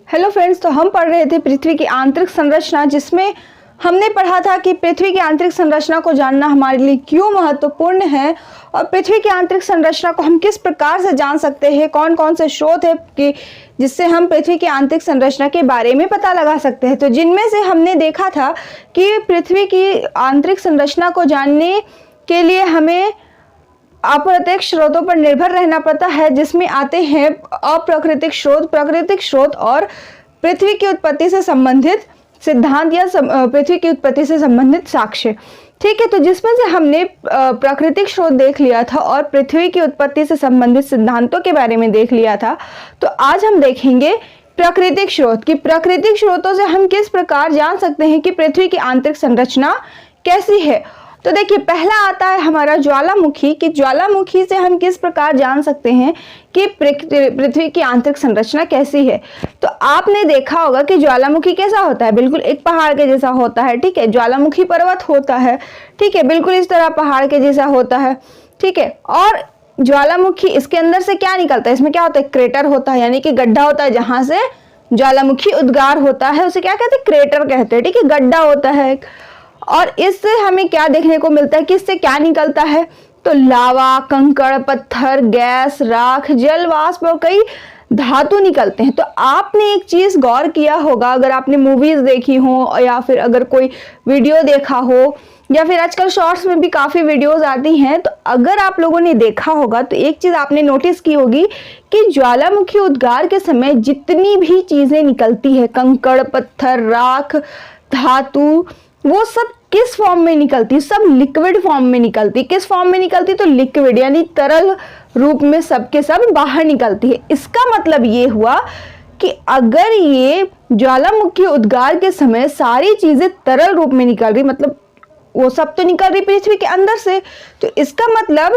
Hello friends, तो हम पढ़ रहे थे पृथ्वी की आंतरिक संरचना, जिसमें हमने पढ़ा था कि पृथ्वी की आंतरिक संरचना को जानना हमारे लिए क्यों महत्वपूर्ण है और पृथ्वी की आंतरिक संरचना को हम किस प्रकार से जान सकते हैं, कौन कौन से स्रोत है कि जिससे हम पृथ्वी की आंतरिक संरचना के बारे में पता लगा सकते हैं। तो जिनमें से हमने देखा था कि पृथ्वी की आंतरिक संरचना को जानने के लिए हमें अप्रत्यक्ष स्रोतों पर निर्भर रहना पड़ता है, जिसमें आते हैं अप्राकृतिक स्रोत, प्राकृतिक स्रोत और पृथ्वी की उत्पत्ति से संबंधित सिद्धांत या पृथ्वी की उत्पत्ति से संबंधित साक्ष्य। ठीक है, तो जिसमें से हमने प्राकृतिक स्रोत देख लिया था और पृथ्वी की उत्पत्ति से संबंधित सिद्धांतों के बारे में देख लिया था। तो आज हम देखेंगे प्राकृतिक स्रोत कि प्राकृतिक स्रोतों से हम किस प्रकार जान सकते हैं कि पृथ्वी की आंतरिक संरचना कैसी है। तो देखिए, पहला आता है हमारा ज्वालामुखी कि ज्वालामुखी से हम किस प्रकार जान सकते हैं कि पृथ्वी की आंतरिक संरचना कैसी है। तो आपने देखा होगा कि ज्वालामुखी कैसा होता है, बिल्कुल एक पहाड़ के जैसा होता है। ठीक है, ज्वालामुखी पर्वत होता है। ठीक है, बिल्कुल इस तरह पहाड़ के जैसा होता है। ठीक है, और ज्वालामुखी इसके अंदर से क्या निकलता है, इसमें क्या होता है, क्रेटर होता है, यानी कि गड्ढा होता है जहां से ज्वालामुखी उद्गार होता है, उसे क्या कहते हैं, क्रेटर कहते हैं। ठीक है, गड्ढा होता है। और इससे हमें क्या देखने को मिलता है कि इससे क्या निकलता है, तो लावा, कंकड़, पत्थर, गैस, राख, जल वाष्प और कई धातु निकलते हैं। तो आपने एक चीज गौर किया होगा, अगर आपने मूवीज देखी हो या फिर अगर कोई वीडियो देखा हो या फिर आजकल शॉर्ट्स में भी काफी वीडियोस आती हैं, तो अगर आप लोगों ने देखा होगा तो एक चीज आपने नोटिस की होगी कि ज्वालामुखी उद्गार के समय जितनी भी चीजें निकलती है, कंकड़, पत्थर, राख, धातु, वो सब किस फॉर्म में निकलती है, सब लिक्विड फॉर्म में निकलती है। किस फॉर्म में निकलती है, तो लिक्विड यानी तरल रूप में सब के सब बाहर निकलती है। इसका मतलब ये हुआ कि अगर ये ज्वालामुखी उद्गार के समय सारी चीजें तरल रूप में निकल रही, मतलब वो सब तो निकल रही पृथ्वी के अंदर से, तो इसका मतलब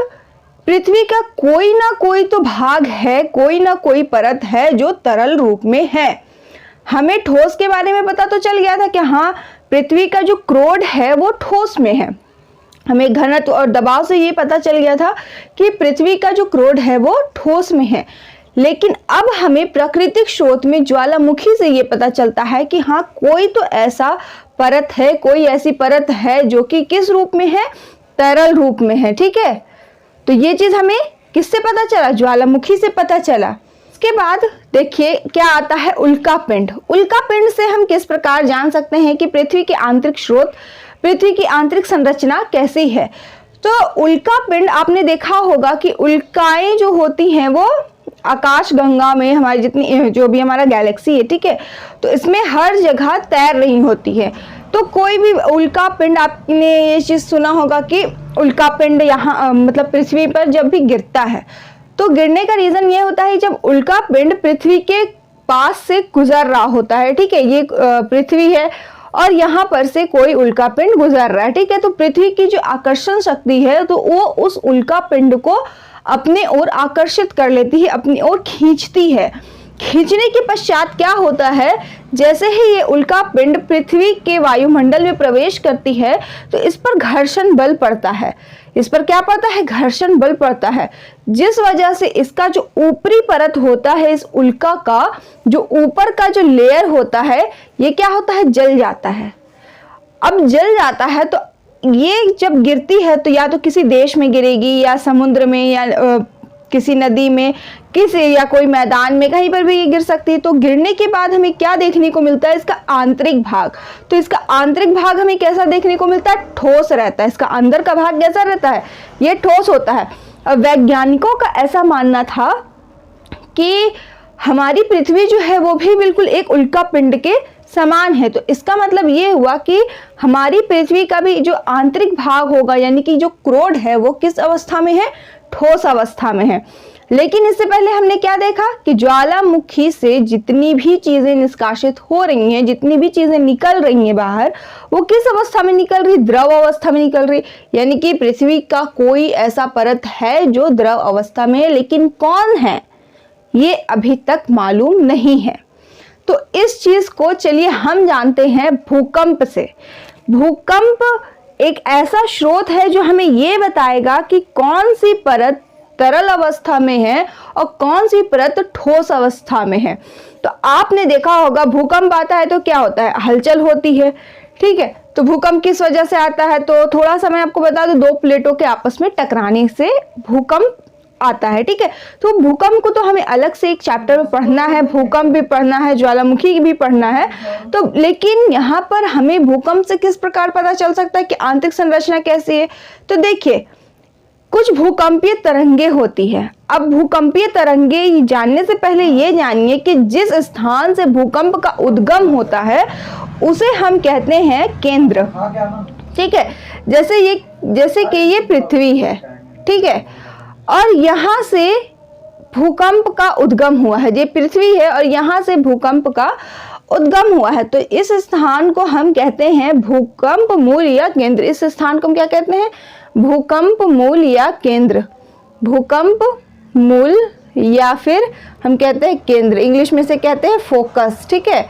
पृथ्वी का कोई ना कोई तो भाग है, कोई ना कोई परत है जो तरल रूप में है। हमें ठोस के बारे में पता तो चल गया था कि हाँ, पृथ्वी का जो क्रोड है वो ठोस में है। हमें घनत्व और दबाव से ये पता चल गया था कि पृथ्वी का जो क्रोड है वो ठोस में है। लेकिन अब हमें प्राकृतिक स्रोत में ज्वालामुखी से ये पता चलता है कि हाँ, कोई तो ऐसा परत है, कोई ऐसी परत है जो कि किस रूप में है, तरल रूप में है। ठीक है, तो ये चीज हमें किससे पता चला, ज्वालामुखी से पता चला। इसके बाद देखिए क्या आता है, उल्कापिंड। उल्कापिंड से हम किस प्रकार जान सकते हैं कि पृथ्वी के आंतरिक स्रोत, पृथ्वी की आंतरिक संरचना कैसी है। तो उल्कापिंड आपने देखा होगा कि उल्काएं जो होती हैं वो आकाश गंगा में, हमारी जितनी जो भी हमारा गैलेक्सी है, ठीक है, तो इसमें हर जगह तैर रही होती है। तो कोई भी उल्कापिंड, आपने ये चीज सुना होगा कि उल्कापिंड यहाँ मतलब पृथ्वी पर जब भी गिरता है तो गिरने का रीजन ये होता है जब उल्कापिंड पृथ्वी के पास से गुजर रहा होता है। ठीक है, ये पृथ्वी है और यहाँ पर से कोई उल्कापिंड गुजर रहा है। ठीक है, तो पृथ्वी की जो आकर्षण शक्ति है तो वो उस उल्कापिंड को अपने ओर आकर्षित कर लेती है, अपनी ओर खींचती है। खींचने के पश्चात क्या होता है, जैसे ही ये उल्कापिंड पृथ्वी के वायुमंडल में प्रवेश करती है तो इस पर घर्षण बल पड़ता है। इस पर क्या पड़ता है, घर्षण बल पड़ता है, जिस वजह से इसका जो ऊपरी परत होता है, इस उल्का का जो ऊपर का जो लेयर होता है, ये क्या होता है, जल जाता है। अब जल जाता है तो ये जब गिरती है तो या तो किसी देश में गिरेगी या समुद्र में या किसी नदी में, किसी या कोई मैदान में, कहीं पर भी ये गिर सकती है। तो गिरने के बाद हमें क्या देखने को मिलता है, इसका आंतरिक भाग। तो इसका आंतरिक भाग हमें कैसा देखने को मिलता है, ठोस रहता है। इसका अंदर का भाग कैसा रहता है, ये ठोस होता है। अब वैज्ञानिकों का ऐसा मानना था कि हमारी पृथ्वी जो है वो भी बिल्कुल एक उल्कापिंड के समान है। तो इसका मतलब ये हुआ कि हमारी पृथ्वी का भी जो आंतरिक भाग होगा, यानी कि जो क्रोड है, वो किस अवस्था में है, ठोस अवस्था में है। लेकिन इससे पहले हमने क्या देखा कि ज्वालामुखी से जितनी भी चीजें निष्कासित हो रही हैं, जितनी भी चीजें निकल रही हैं बाहर, वो किस अवस्था में निकल रही, द्रव अवस्था में निकल रही। यानी कि पृथ्वी का कोई ऐसा परत है जो द्रव अवस्था में है, लेकिन कौन है ये अभी तक मालूम नहीं है। तो इस चीज को चलिए हम जानते हैं भूकंप से। भूकंप एक ऐसा स्रोत है जो हमें ये बताएगा कि कौन सी परत तरल अवस्था में है और कौन सी परत ठोस अवस्था में है। तो आपने देखा होगा भूकंप आता है तो क्या होता है, हलचल होती है, ठीक है। तो भूकंप किस वजह से आता है, तो थोड़ा सा मैं आपको बता दूं, दो प्लेटों के आपस में टकराने से भूकंप आता है, ठीक है। तो भूकंप को तो हमें अलग से एक चैप्टर में पढ़ना है, भूकंप भी पढ़ना है, ज्वालामुखी भी पढ़ना है। तो लेकिन यहाँ पर हमें भूकंप से किस प्रकार पता चल सकता है कि आंतरिक संरचना कैसी है, तो देखिए कुछ भूकंपीय तरंगे होती है। अब भूकंपीय तरंगे जानने से पहले ये जानिए कि जिस स्थान से भूकंप का उद्गम होता है उसे हम कहते हैं केंद्र, ठीक है। जैसे कि ये पृथ्वी है, ठीक है, और यहाँ से भूकंप का उद्गम हुआ है, ये पृथ्वी है और यहाँ से भूकंप का उद्गम हुआ है। तो इस स्थान को हम कहते हैं भूकंप मूल या केंद्र। इस स्थान को हम क्या कहते हैं, भूकंप मूल या केंद्र, भूकंप मूल या फिर हम कहते हैं केंद्र, इंग्लिश में से कहते हैं फोकस, ठीक है।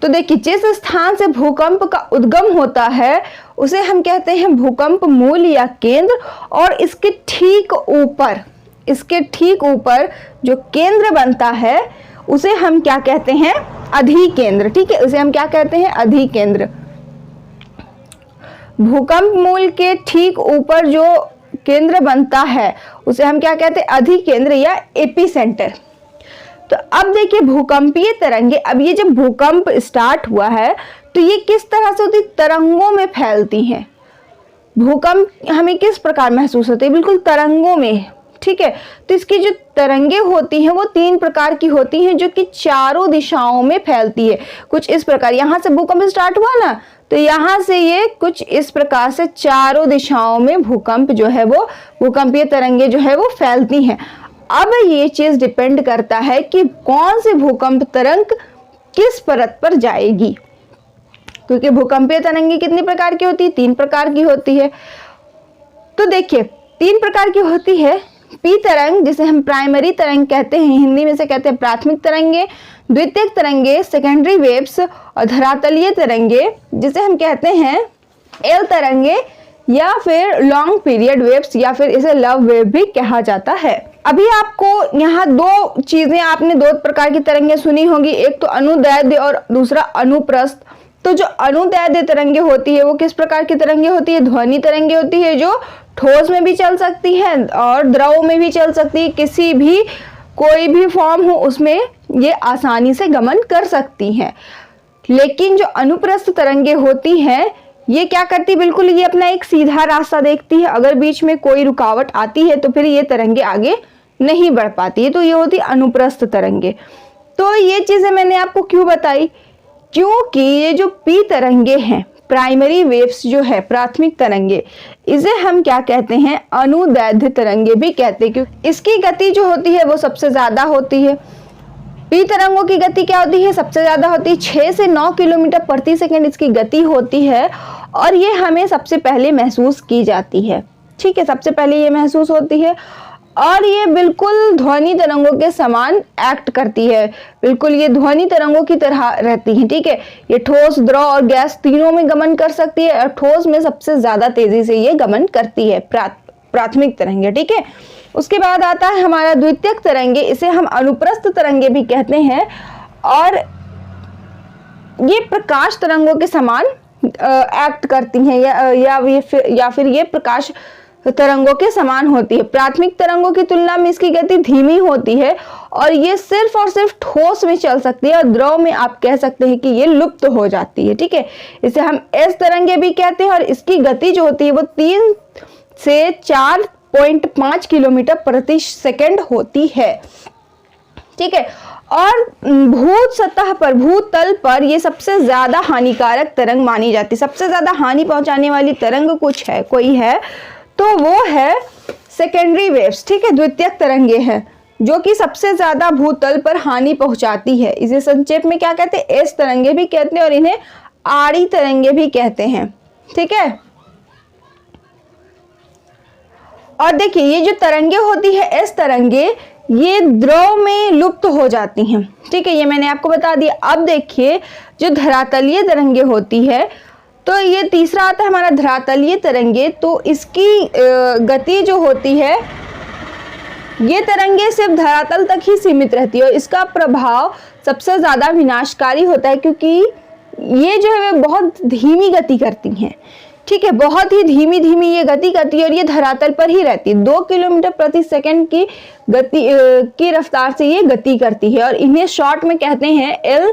तो देखिए जिस स्थान से भूकंप का उद्गम होता है उसे हम कहते हैं भूकंप मूल या केंद्र, और इसके ठीक ऊपर जो केंद्र बनता है उसे हम क्या कहते हैं, अधिकेंद्र, ठीक है। उसे हम क्या कहते हैं, अधिकेंद्र। भूकंप मूल के ठीक ऊपर जो केंद्र बनता है उसे हम क्या कहते हैं, अधिकेंद्र या एपिसेंटर। तो अब देखिए भूकंपीय तरंगे, अब ये जब भूकंप स्टार्ट हुआ है तो ये किस तरह से होती, तरंगों में फैलती हैं। भूकंप हमें किस प्रकार महसूस होते हैं, बिल्कुल तरंगों में, ठीक है। तो इसकी जो तरंगे होती हैं वो 3 प्रकार की होती हैं जो कि चारों दिशाओं में फैलती है। कुछ इस प्रकार, यहाँ से भूकंप स्टार्ट हुआ ना, तो यहाँ से ये कुछ इस प्रकार से चारों दिशाओं में भूकंप जो है वो, भूकंपीय तरंगे जो है वो फैलती हैं। अब ये चीज डिपेंड करता है कि कौन सी भूकंप तरंग किस परत पर जाएगी, क्योंकि भूकंपीय तरंगे कितनी प्रकार की होती है, 3 प्रकार की होती है। तो देखिए 3 प्रकार की होती है। पी तरंग जिसे हम प्राइमरी तरंग कहते हैं, हिंदी में से कहते हैं प्राथमिक तरंगे, द्वितीयक तरंगे सेकेंडरी वेव्स, और धरातलीय तरंगे जिसे हम कहते हैं एल तरंगे या फिर लॉन्ग पीरियड वेव्स, या फिर इसे लव वेव भी कहा जाता है। अभी आपको यहाँ 2 चीजें, आपने 2 प्रकार की तरंगे सुनी होंगी, एक तो अनुदैर्ध्य और दूसरा अनुप्रस्थ। तो जो अनुदैर्ध्य तरंगे होती है वो किस प्रकार की तरंगे होती है, ध्वनि तरंगे होती है जो ठोस में भी चल सकती है और द्रव में भी चल सकती है, किसी भी कोई भी फॉर्म हो उसमें ये आसानी से गमन कर सकती हैं। लेकिन जो अनुप्रस्थ तरंगे होती हैं ये क्या करती, बिल्कुल ये अपना एक सीधा रास्ता देखती है, अगर बीच में कोई रुकावट आती है तो फिर ये तरंगे आगे नहीं बढ़ पाती है, तो ये होती अनुप्रस्थ तरंगे। तो ये चीजें मैंने आपको क्यों बताई, क्योंकि ये जो पी तरंगे हैं, प्राइमरी वेव्स जो है, प्राथमिक तरंगे, इसे हम क्या कहते हैं, अनुदैर्ध्य तरंगे भी कहते हैं, क्योंकि इसकी गति जो होती है वो सबसे ज्यादा होती है। पी तरंगों की गति क्या होती है, सबसे ज्यादा होती है, 6 से 9 किलोमीटर प्रति सेकंड इसकी गति होती है, और ये हमें सबसे पहले महसूस की जाती है, ठीक है, सबसे पहले ये महसूस होती है, और ये बिल्कुल ध्वनि तरंगों के समान एक्ट करती है, बिल्कुल ये ध्वनि तरंगों की तरह रहती है, ठीक है। ये ठोस, द्रव और गैस तीनों में गमन कर सकती है, और ठोस में सबसे ज्यादा तेजी से ये गमन करती है, प्राथमिक तरंगे, ठीक है। उसके बाद आता है हमारा द्वितीयक तरंगे, इसे हम अनुप्रस्थ तरंगे भी कहते हैं, और ये प्रकाश तरंगों के समान एक्ट करती हैं, या फिर ये प्रकाश तरंगों के समान होती है। प्राथमिक तरंगों की तुलना में इसकी गति धीमी होती है, और ये सिर्फ और सिर्फ ठोस में चल सकती है, और द्रव में आप कह सकते हैं कि ये लुप्त हो जाती है, ठीक है। इसे हम एस तरंगे भी कहते हैं, और इसकी गति जो होती है वो 3 से 4.5 किलोमीटर प्रति सेकंड होती है, ठीक है। और भूतल पर ये सबसे ज्यादा हानिकारक तरंग मानी जाती है। सबसे ज्यादा हानि पहुंचाने वाली तरंग कोई है तो वो है सेकेंडरी वेव्स, ठीक है, द्वितीयक तरंगे हैं, जो कि सबसे ज्यादा भूतल पर हानि पहुंचाती है। इसे संक्षेप में क्या कहते हैं, एस तरंगे भी कहते हैं, और इन्हें आड़ी तरंगे भी कहते हैं, ठीक है। और देखिए ये जो तरंगे होती है, एस तरंगे, ये द्रव में लुप्त हो जाती हैं, ठीक है, ये मैंने आपको बता दिया। अब देखिए जो धरातलीय तरंगे होती है, तो ये तीसरा आता है हमारा धरातलीय तरंगे। तो इसकी गति जो होती है ये तरंगे सिर्फ धरातल तक ही सीमित रहती है और इसका प्रभाव सबसे ज़्यादा विनाशकारी होता है, क्योंकि ये जो है वे बहुत धीमी गति करती हैं। ठीक है, बहुत ही धीमी ये गति करती है और ये धरातल पर ही रहती है। 2 किलोमीटर प्रति सेकंड की गति की रफ्तार से ये गति करती है और इन्हें शॉर्ट में कहते हैं एल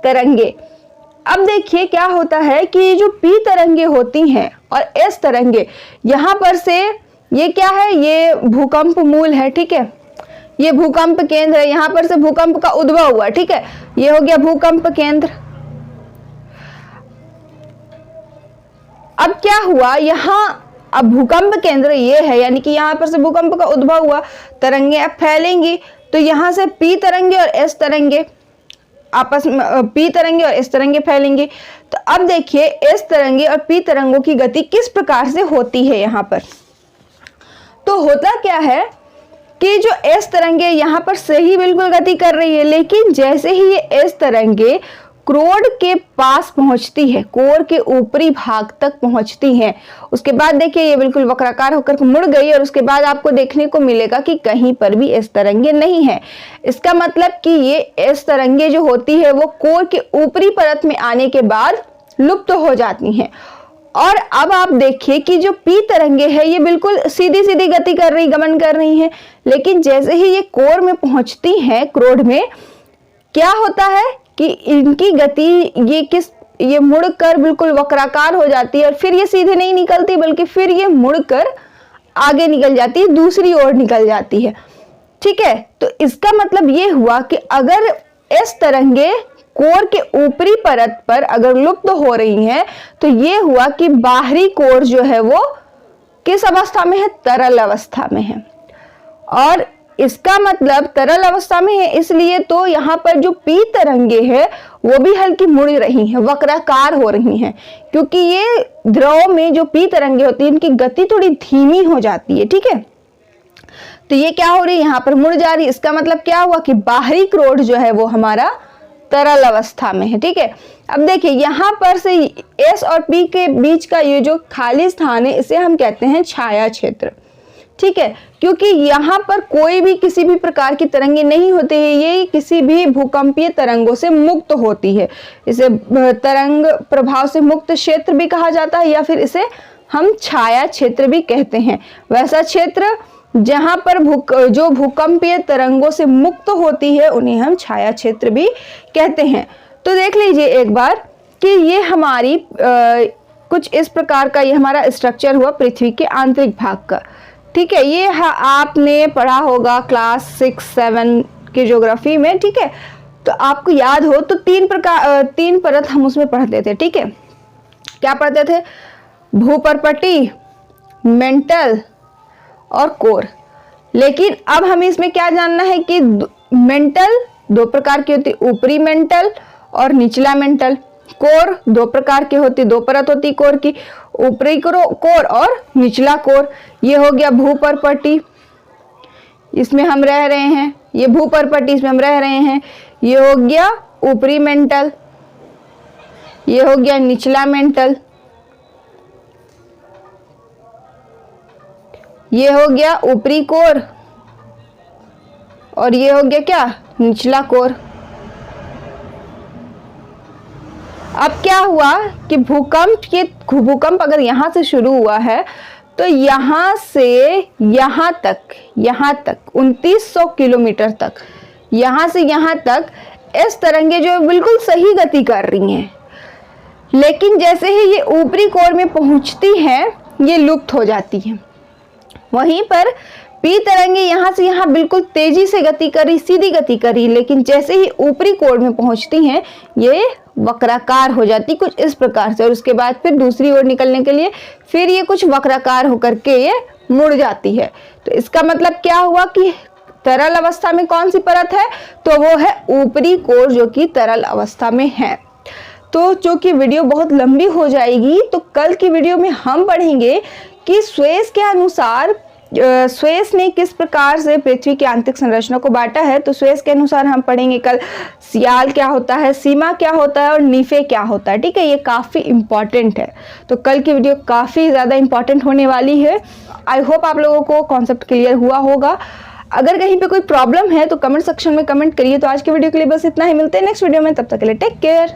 तरंगे। अब देखिए क्या होता है कि जो पी तरंगे होती हैं और एस तरंगे, यहाँ पर से ये क्या है, ये भूकंप मूल है। ठीक है, ये भूकंप केंद्र है, यहाँ पर से भूकंप का उद्भव हुआ। ठीक है, ये हो गया भूकंप केंद्र। अब क्या हुआ, यहाँ अब भूकंप केंद्र ये है, यानी कि यहाँ पर से भूकंप का उद्भव हुआ, तरंगे अब फैलेंगी, तो यहाँ से पी तरंगे और एस तरंगे आपस में, पी तरंगे और एस तरंगे फैलेंगे। तो अब देखिए एस तरंगे और पी तरंगों की गति किस प्रकार से होती है। यहाँ पर तो होता क्या है कि जो एस तरंगे यहाँ पर सही बिल्कुल गति कर रही है, लेकिन जैसे ही ये एस तरंगे क्रोड के पास पहुंचती है, कोर के ऊपरी भाग तक पहुंचती हैं, उसके बाद देखिए ये बिल्कुल वक्राकार होकर मुड़ गई और उसके बाद आपको देखने को मिलेगा कि कहीं पर भी एस तरंगे नहीं है। इसका मतलब कि ये एस तरंगे जो होती है वो कोर के ऊपरी परत में आने के बाद लुप्त हो जाती हैं। और अब आप देखिए कि जो पी तरंगे है ये बिल्कुल सीधी सीधी गति कर रही, गमन कर रही हैं, लेकिन जैसे ही ये कोर में पहुंचती हैं, क्रोड में, क्या होता है कि इनकी गति ये मुड़कर बिल्कुल वक्राकार हो जाती है और फिर ये सीधे नहीं निकलती, बल्कि फिर ये मुड़कर आगे निकल जाती है, दूसरी ओर निकल जाती है। ठीक है, तो इसका मतलब ये हुआ कि अगर एस तरंगे कोर के ऊपरी परत पर अगर लुप्त हो रही हैं, तो ये हुआ कि बाहरी कोर जो है वो किस अवस्था में है, तरल अवस्था में है। और इसका मतलब तरल अवस्था में है, इसलिए तो यहाँ पर जो पी तरंगे है वो भी हल्की मुड़ रही हैं, वक्राकार हो रही हैं, क्योंकि ये द्रव में जो पी तरंगे होती है इनकी गति थोड़ी धीमी हो जाती है। ठीक है, तो ये क्या हो रही है, यहाँ पर मुड़ जा रही है। इसका मतलब क्या हुआ कि बाहरी क्रोड जो है वो हमारा तरल अवस्था में है। ठीक है, अब देखिए यहाँ पर से एस और पी के बीच का ये जो खाली स्थान है इसे हम कहते हैं छाया क्षेत्र। ठीक है, क्योंकि यहाँ पर कोई भी किसी भी प्रकार की तरंगे नहीं होती है, ये किसी भी भूकंपीय तरंगों से मुक्त होती है। इसे तरंग प्रभाव से मुक्त क्षेत्र भी कहा जाता है, या फिर इसे हम छाया क्षेत्र भी कहते हैं। वैसा क्षेत्र जहाँ पर जो भूकंपीय तरंगों से मुक्त होती है उन्हें हम छाया क्षेत्र भी कहते हैं। तो देख लीजिए एक बार कि ये हमारी कुछ इस प्रकार का ये हमारा स्ट्रक्चर हुआ पृथ्वी के आंतरिक भाग का। ठीक है, ये आपने पढ़ा होगा क्लास 6-7 की ज्योग्राफी में। ठीक है, तो आपको याद हो तो 3 परत हम उसमें पढ़ते थे। ठीक है, क्या पढ़ते थे, भूपर्पटी, मेंटल और कोर। लेकिन अब हमें इसमें क्या जानना है कि मेंटल 2 प्रकार की होती है, ऊपरी मेंटल और निचला मेंटल। कोर 2 प्रकार की होती, 2 परत होती कोर की, ऊपरी कोर और निचला कोर। ये हो गया भूपर्पटी, इसमें हम रह रहे हैं, ये भूपर्पटी इसमें हम रह रहे हैं। ये हो गया ऊपरी मेंटल, ये हो गया निचला मेंटल, ये हो गया ऊपरी कोर और ये हो गया क्या, निचला कोर। अब क्या हुआ कि भूकंप अगर यहाँ से शुरू हुआ है तो यहाँ से यहाँ तक 2900 किलोमीटर तक, यहाँ से यहाँ तक इस तरंगे जो बिल्कुल सही गति कर रही हैं, लेकिन जैसे ही ये ऊपरी कोर में पहुँचती हैं ये लुप्त हो जाती हैं। वहीं पर पी तरंगे यहाँ से यहाँ बिल्कुल तेजी से गति करी, सीधी गति करी, लेकिन जैसे ही ऊपरी कोर में पहुंचती हैं ये वक्राकार हो जाती कुछ इस प्रकार से, और उसके बाद फिर दूसरी ओर निकलने के लिए फिर ये कुछ वक्राकार होकर के ये मुड़ जाती है। तो इसका मतलब क्या हुआ कि तरल अवस्था में कौन सी परत है, तो वो है ऊपरी कोर जो कि तरल अवस्था में है। तो जो कि वीडियो बहुत लंबी हो जाएगी, तो कल की वीडियो में हम पढ़ेंगे कि स्वेस के अनुसार स्वेस ने किस प्रकार से पृथ्वी की आंतरिक संरचना को बांटा है। तो स्वेस के अनुसार हम पढ़ेंगे कल सियाल क्या होता है, सीमा क्या होता है और नीफे क्या होता है। ठीक है, ये काफ़ी इंपॉर्टेंट है, तो कल की वीडियो काफ़ी ज़्यादा इंपॉर्टेंट होने वाली है। आई होप आप लोगों को कॉन्सेप्ट क्लियर हुआ होगा। अगर कहीं पे कोई प्रॉब्लम है तो कमेंट सेक्शन में कमेंट करिए। तो आज के वीडियो के लिए बस इतना ही, मिलते हैं नेक्स्ट वीडियो में, तब तक के लिए टेक केयर।